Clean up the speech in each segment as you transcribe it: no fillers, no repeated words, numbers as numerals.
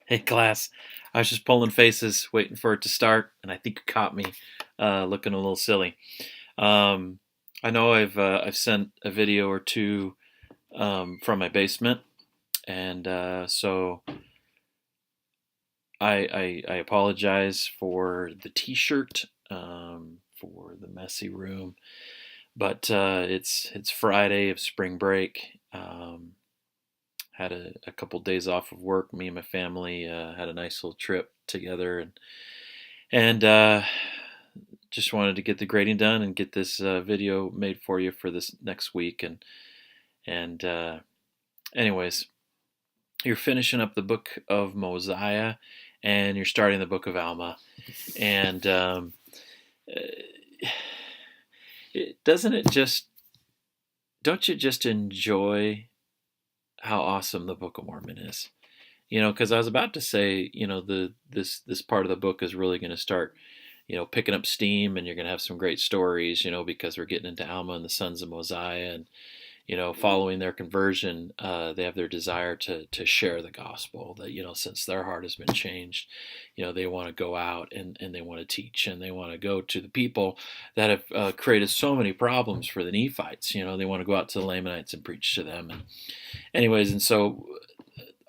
Hey, class. I was just pulling faces, waiting for it to start, and I think you caught me looking a little silly. Um, I know I've sent a video or two from my basement, and so I apologize for the T-shirt, for the messy room, but it's Friday of spring break. Had a couple days off of work. Me and my family had a nice little trip together, and just wanted to get the grading done and get this video made for you for this next week. And anyways, you're finishing up the book of Mosiah, and you're starting the book of Alma, and uh, doesn't it just don't you just enjoy how awesome the Book of Mormon is? Because I was about to say, this part of the book is really going to start, picking up steam, and you're going to have some great stories, because we're getting into Alma and the sons of Mosiah, and following their conversion, they have their desire to share the gospel. That since their heart has been changed, they want to go out and they want to teach, and they want to go to the people that have created so many problems for the Nephites. They want to go out to the Lamanites and preach to them. And anyways, and so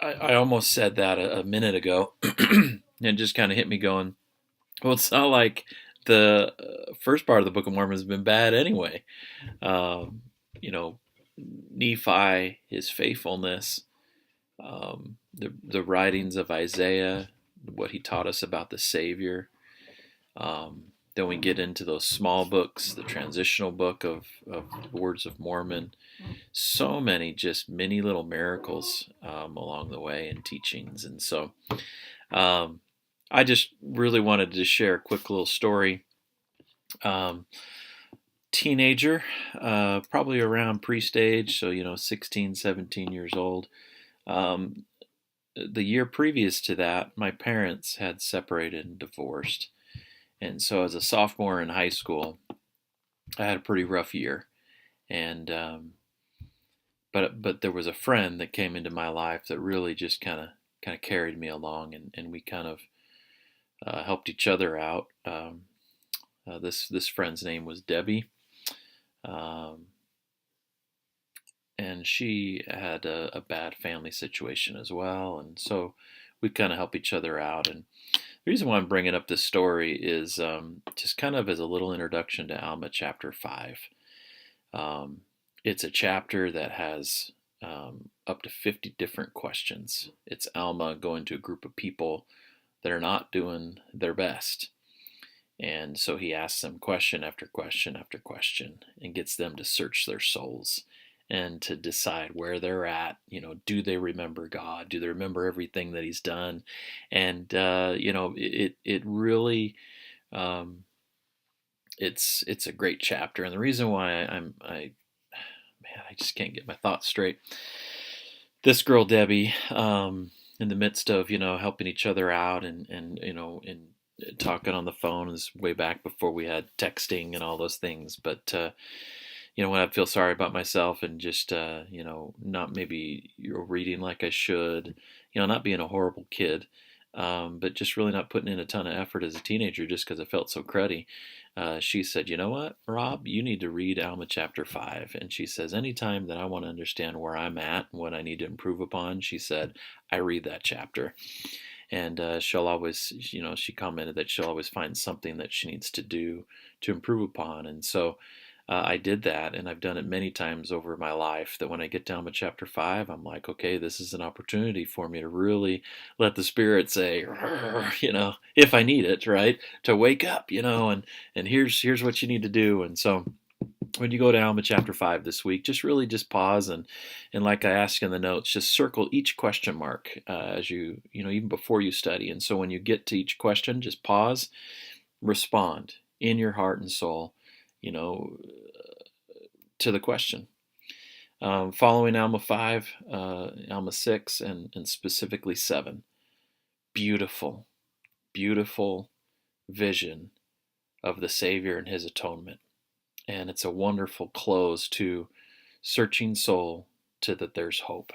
I almost said that a minute ago, and it just kind of hit me going, well, it's not like the first part of the Book of Mormon has been bad anyway. Um, you know, Nephi, his faithfulness, the writings of Isaiah, what he taught us about the Savior. Then we get into those small books, the transitional book of Words of Mormon. So many just many little miracles along the way and teachings. And so um, I just really wanted to share a quick little story. Um, Teenager, probably around pre-stage, so 16, 17 years old. Um, the year previous to that, my parents had separated and divorced. And so as a sophomore in high school, I had a pretty rough year. And but there was a friend that came into my life that really just kind of carried me along, and we kind of helped each other out. This friend's name was Debbie, um, and she had a bad family situation as well, and so we kind of help each other out. And the reason why I'm bringing up this story is just kind of as a little introduction to Alma chapter 5. Um, it's a chapter that has up to 50 different questions. It's Alma going to a group of people that are not doing their best. And so he asks them question after question after question and gets them to search their souls and to decide where they're at. Do they remember God? Do they remember everything that he's done? And, it really, um, it's a great chapter. And the reason why man, I just can't get my thoughts straight. This girl, Debbie, in the midst of, helping each other out and talking on the phone, is way back before we had texting and all those things. But, when I feel sorry about myself and just, not maybe reading like I should, not being a horrible kid, but just really not putting in a ton of effort as a teenager just because I felt so cruddy. She said, "You know what, Rob, you need to read Alma chapter 5." And she says, anytime that I want to understand where I'm at and what I need to improve upon, she said, I read that chapter. And she'll always, she commented that she'll always find something that she needs to do to improve upon. And so I did that, and I've done it many times over my life, that when I get down to chapter 5, I'm like, okay, this is an opportunity for me to really let the Spirit say, if I need it, right, to wake up, and here's what you need to do. And so when you go to Alma chapter 5 this week, just really just pause, and like I asked in the notes, just circle each question mark as even before you study. And so when you get to each question, just pause, respond in your heart and soul, you know, to the question. Following Alma 5, Alma 6, and specifically 7. Beautiful, beautiful vision of the Savior and his atonement. And it's a wonderful close to searching soul to that there's hope.